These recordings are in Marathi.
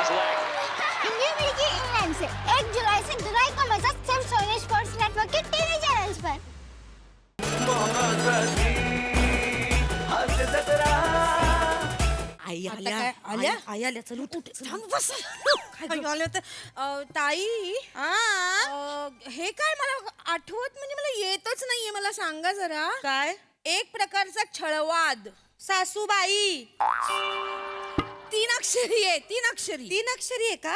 his leg. इंडिया मिलके इंग्लैंड से 1 जुलाई से दुलाई का मजा सिर्फ सोनी स्पोर्ट्स नेटवर्क के टीवी चैनल्स पर। आई आल्या आल्या आई आल्या चल उठ थांब बस काय आल्या तर ताई हे काय मला आठवत म्हणजे मला येतच नाहीये मला सांगा जरा काय एक प्रकारचा छळवाद सासूबाई 3 अक्षरी आहे 3 अक्षरी आहे का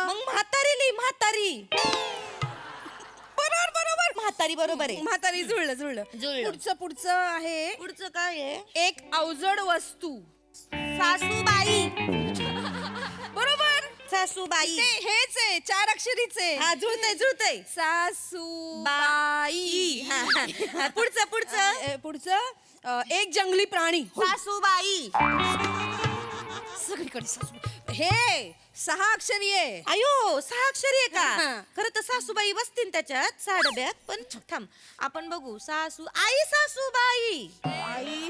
मग म्हातारी लिही म्हातारी बरोबर म्हातारी बरोबर आहे म्हातारी जुळलं पुढचं आहे पुढचं काय आहे एक अवजड वस्तू सासूबाई बरोबर सासूबाई हेच आहे 4 अक्षरीचे हा जुळतंय सासूबाई पुढचं एक जंगली प्राणी सासूबाई सगळीकडे सासूबाई हे 6 अक्षरी आहे अयो 6 अक्षरी आहे का खरं तर सासूबाई बसतील त्याच्यात 6 डब्यात पण थांब आपण बघू आई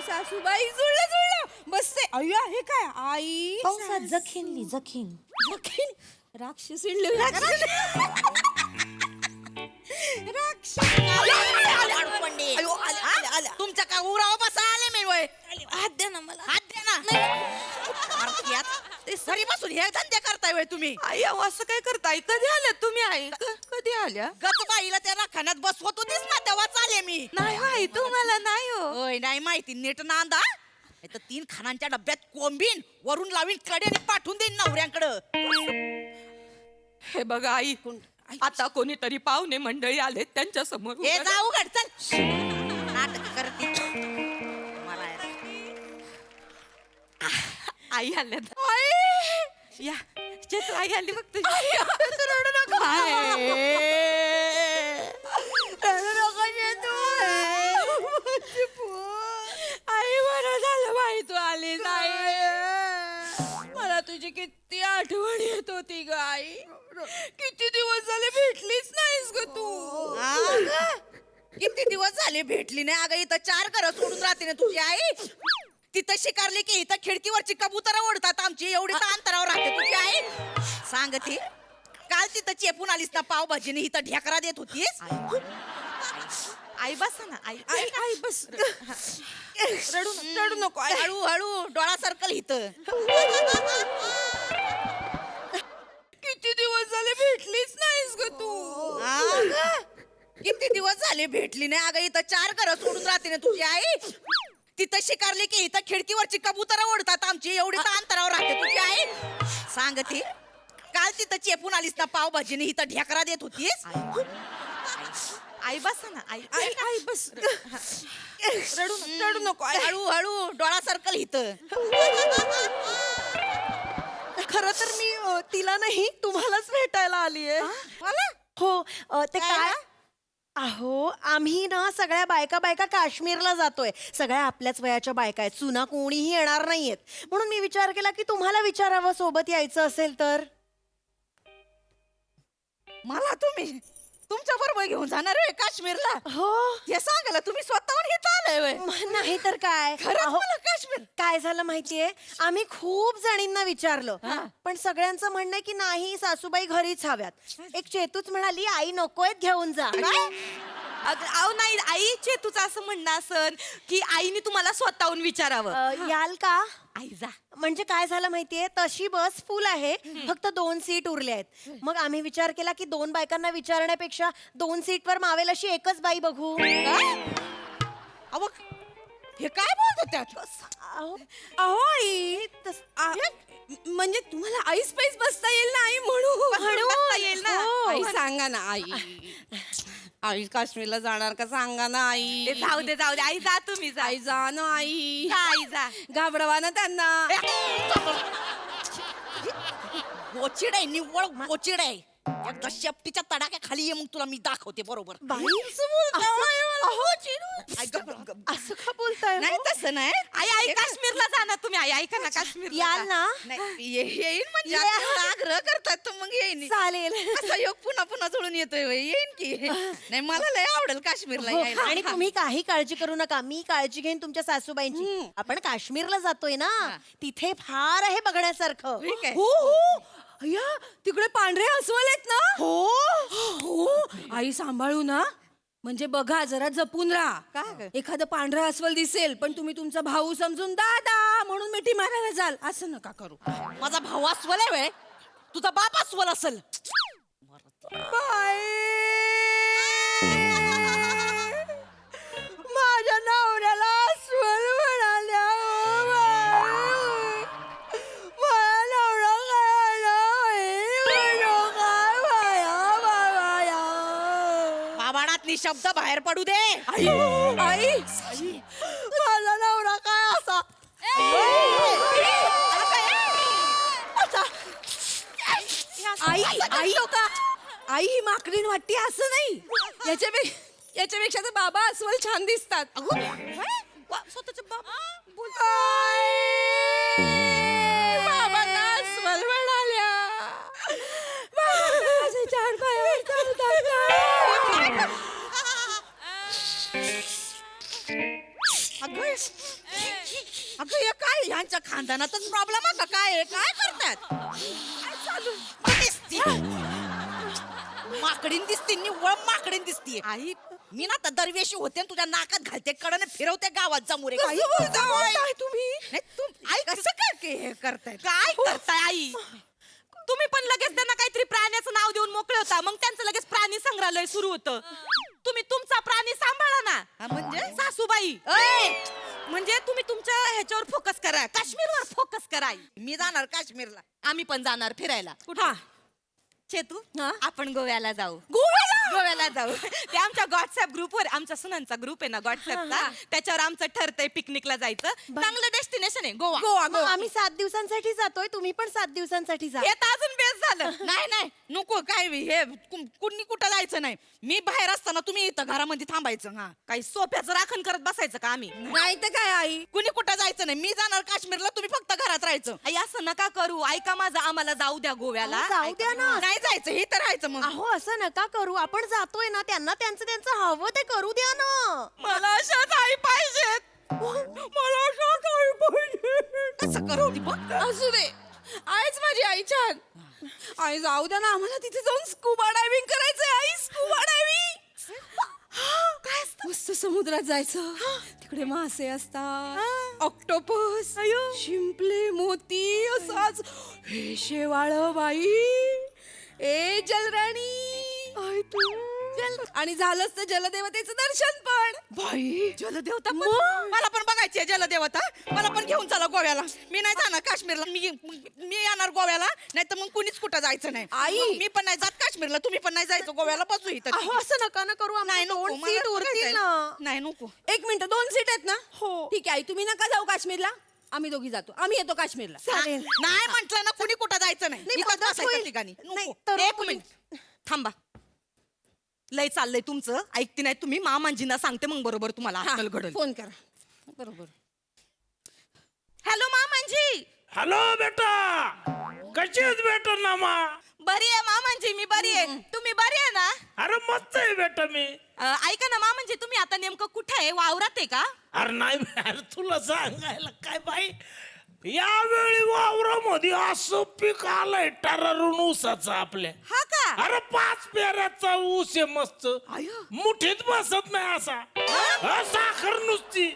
सासूबाई जुळलं बसते अय्या हे काय आई जखीन राक्षसी तुमच्या काय उराव बसा आले मी वय हात द्या ना मला ते सरी बसून हे धंदे करताय वय तुम्ही आई असं काय करताय कधी आल्या तुम्ही आई कधी आल्या गतबाईला त्या राखाण्यात बसवत होतीस ना तेव्हा चाले मी नाही आई तुम्हाला नाही होय नाही माहिती नीट नांदा तर 3 खानांच्या डब्यात कोंबीन वरून लावीन कडेने पाठवून देईन नवऱ्यांकडं हे बघा आई आता कोणीतरी पाहुणे मंडळी आले त्यांच्या समोर हे जाऊ घड चल नाटक करते आई आल्या या चेतू आई आली बघ तुझी रडू नको आई बरं झालं बाई तू आली नाही मला तुझी किती आठवण येत होती ग आई किती दिवस झाले भेटलीच नाहीस ग तू किती दिवस झाले भेटली नाही अगं इथं 4 घरं सोडून राहते ना तुझी आई तिथं शिकारली की इथं खिडकीवरची कबुतर ओढतात आमची एवढी तर अंतरावर राहते तुझी आई सांगते काल तिथं चेपून आलीस ना पावभाजीने इथं ढेकरा देत होतीस आई बस ना आई बस रडू नको हळू डोळा सर्कल इथं किती दिवस झाले भेटलीच नाहीस ग तू किती दिवस झाले भेटली नाही अगं इथं 4 घरं सोडून राहते ना तुझी आई तिथं शिकारली की इथं खिडकीवरची कबुतर ओढतात आमची एवढी तर अंतरावर राहते तुझी आई सांगते काल तिथं चेपून आलीस ना पावभाजीने इथं ढेकरा देत होतीस आई बस ना आई बस रडू नको हळू डोळा सर्कल इथं खरं तर मी तिला नाही तुम्हालाच भेटायला आलीये हो ते काय अहो आम्ही ना सगळ्या बायका काश्मीरला जातोय सगळ्या आपल्याच वयाच्या बायका आहेत सुना कोणीही येणार नाहीयेत म्हणून मी विचार केला की तुम्हाला विचारावं सोबत यायचं असेल तर मला तुम्ही तुमच्या बरोबर घेऊन जाणार आहे काश्मीरला हो हे सांगायला तुम्ही स्वतःहून हे चालय नाही तर काय अहो, काश्मीर काय झालं माहितीये आम्ही खूप जणींना विचारलं पण सगळ्यांचं म्हणणं आहे की नाही सासूबाई घरीच हव्यात एक चेतूच म्हणाली आई नकोयत घेऊन जा अहो नाही आई चेतूचं असं म्हणणं असन की आईने तुम्हाला स्वतःहून विचारावं याल का आई जा म्हणजे काय झालं माहितीये तशी बस फुल आहे फक्त 2 सीट उरल्या आहेत मग आम्ही विचार केला की 2 बायकांना विचारण्यापेक्षा 2 सीटवर मावेल अशी एकच बाई बघू अहो हे काय बोलतो त्यात अहो आई म्हणजे तुम्हाला आई स्पेस बसता येईल ना आई म्हणून येईल ना आई सांगा ना आई काश्मीरला जाणार का सांगा ना आई जाऊ दे आई जा तुम्ही आई जा ना आई जा घाबरवा ना त्यांना गोचिड आहे निव्वळ गोचिड आहे एकदा शेपटीच्या तडाख्या खाली ये मग तुला मी दाखवते बरोबर असं का बोलताय नाही तसं नाही आई काश्मीरला जाणार तुम्ही आई ऐका ना काश्मीर याल ना येईन म्हणजे आग्रह करतात तर मग येईन चालेल असा योग पुन्हा जुळून येतोय येईन की नाही मला लय आवडेल काश्मीरला यायला आणि तुम्ही काही काळजी करू नका मी काळजी घेईन तुमच्या सासूबाईंची आपण काश्मीरला जातोय ना तिथे फार आहे बघण्यासारखं ठीक आहे. हो अय्या तिकडे पांढरे अस्वल आहेत ना. हो आई सांभाळू ना. म्हणजे बघा जरा जपून राहा. एखादं पांढरा अस्वल दिसेल पण तुम्ही तुमचा भाऊ समजून दादा म्हणून मिठी मारायला जाल असं नका करू. माझा भाऊ अस्वल आहे. तुझा बाप अस्वल असेल. माझ्या नवऱ्याला अस्वल म्हणाल्या. माझा नवरा बाबाडातली शब्द बाहेर पडू दे. आई माझा नवरा काय असा आई आई आई ही माकडीन वाटते असं नाही. याच्यापेक्षा तर बाबा अस्वल छान दिसतात. स्वतःचे बाबा बाबांना अस्वल म्हणाल्या. बाबा असे चार पायावर चालतात. अगं हे काय ह्यांच्या खानदानातच प्रॉब्लेम आहे का काय काय करतात. काय चालू दिसती माकडीन दिसते निव्वळ माकडीन दिसतीये. आई मी ना तर दरवेशी होते तुझ्या नाकात घालते कडने फिरवते गावात जामुरे. तुम्ही आई कसं काय हे करताय काय करताय आई. तुम्ही पण लगेच त्यांना काहीतरी प्राण्याचं नाव देऊन मोकळे होता मग त्यांचं लगेच प्राणी संग्रहालय सुरू होतं. तुम्ही तुमचा प्राणी सांभाळा ना. म्हणजे सासूबाई म्हणजे तुम्ही तुमच्या ह्याच्यावर फोकस करा. काश्मीरवर फोकस करा. मी जाणार काश्मीरला. आम्ही पण जाणार फिरायला. कुठं चेतू आपण गोव्याला जाऊ. गोव्याला जाऊ. ते आमच्या व्हॉट्सअप ग्रुपवर आमच्या सुनांचा ग्रुप आहे ना व्हॉट्सअपचा त्याच्यावर आमचं ठरतंय पिकनिकला जायचं. चांगलं डेस्टिनेशन आहे गोवा. मग आम्ही 7 दिवसांसाठी जातोय. तुम्ही पण 7 दिवसांसाठी जा. हे तर अजून बेस्ट झालं. नाही नको काय हे कुणी कुठं जायचं नाही. मी बाहेर असताना तुम्ही इथं घरामध्ये थांबायचं. हा काही सोफ्याचं राखण करत बसायचं का आम्ही. नाही तर काय आई कुणी कुठं जायचं नाही. मी जाणार काश्मीरला तुम्ही फक्त घरात राहायचं. आई असं नका करू. ऐका माझं आम्हाला जाऊ द्या गोव्याला. जाऊ द्या ना. नाही जायचं हे तर राहायचं मग. अहो असं नका करू. आपण जातोय ना त्यांना त्यांचं हवं ते करू द्या ना. मला अशाच आई पाहिजेत. मला अशाच आई पाहिजे. कसं करू ती बघ. असू दे आईच माझी आई छान. आई जाऊ द्या ना आम्हाला तिथे जाऊन स्कुबा डायव्हिंग करायचंय. आई स्कुबा डायव्हिंग काय असतं. मस्त समुद्रात जायचं. तिकडे मासे असतात ऑक्टोपस शिंपले मोती असाच हे शेवाळ बाई. ए जलराणी आणि झालंच तर जलदेवतेचं दर्शन पण. बाई जलदेवता मला पण बघायची जलदेवता. मला पण घेऊन चला गोव्याला. मी नाही जाणार काश्मीरला. मी येणार गोव्याला नाही तर मग कुणीच कुठं जायचं नाही. आई मी पण नाही जात काश्मीरला. तुम्ही पण नाही जायचं गोव्याला. बसू इथं. अहो असं नका ना करू. नाही नको. 2 सीट उरतील ना. नाही नको. 1 मिनिट 2 सीट आहेत ना. हो. ठीक आहे आई तुम्ही नका जाऊ काश्मीरला. आम्ही दोघी जातो. आम्ही येतो काश्मीरला. चालेल. नाही म्हंटल ना कुणी कुठं जायचं नाही. नाही, इथंच मदत बसायचं होईल. ठिकाणी. नाही, नको. तर 1 मिनिट थांबा. लय चाललंय तुमचं. ऐकते नाही तुम्ही. मामांजींना सांगते मग बरोबर तुम्हाला अक्कल घडल. फोन करा. बरोबर. हॅलो मामांजी. हॅलो बेटा, कशी आहेस बेटा नामा? बरी आहे मामांजी. मी बरी आहे. तुम्ही बरी आहे ना? अरे मस्त आहे बेटा मी. ऐका ना मामांजी तुम्ही आता नेमकं कुठे आहे. वावरात आहे का? अरे नाही अरे तुला सांगायला काय बाई, यावेळी वावरामध्ये असं पीक आलंय टरारून ऊसाचं आपल्या. हा का? अरे 5 पेऱ्याचा ऊस आहे मस्त. मुठीत बसत नाही असा. साखर नुसती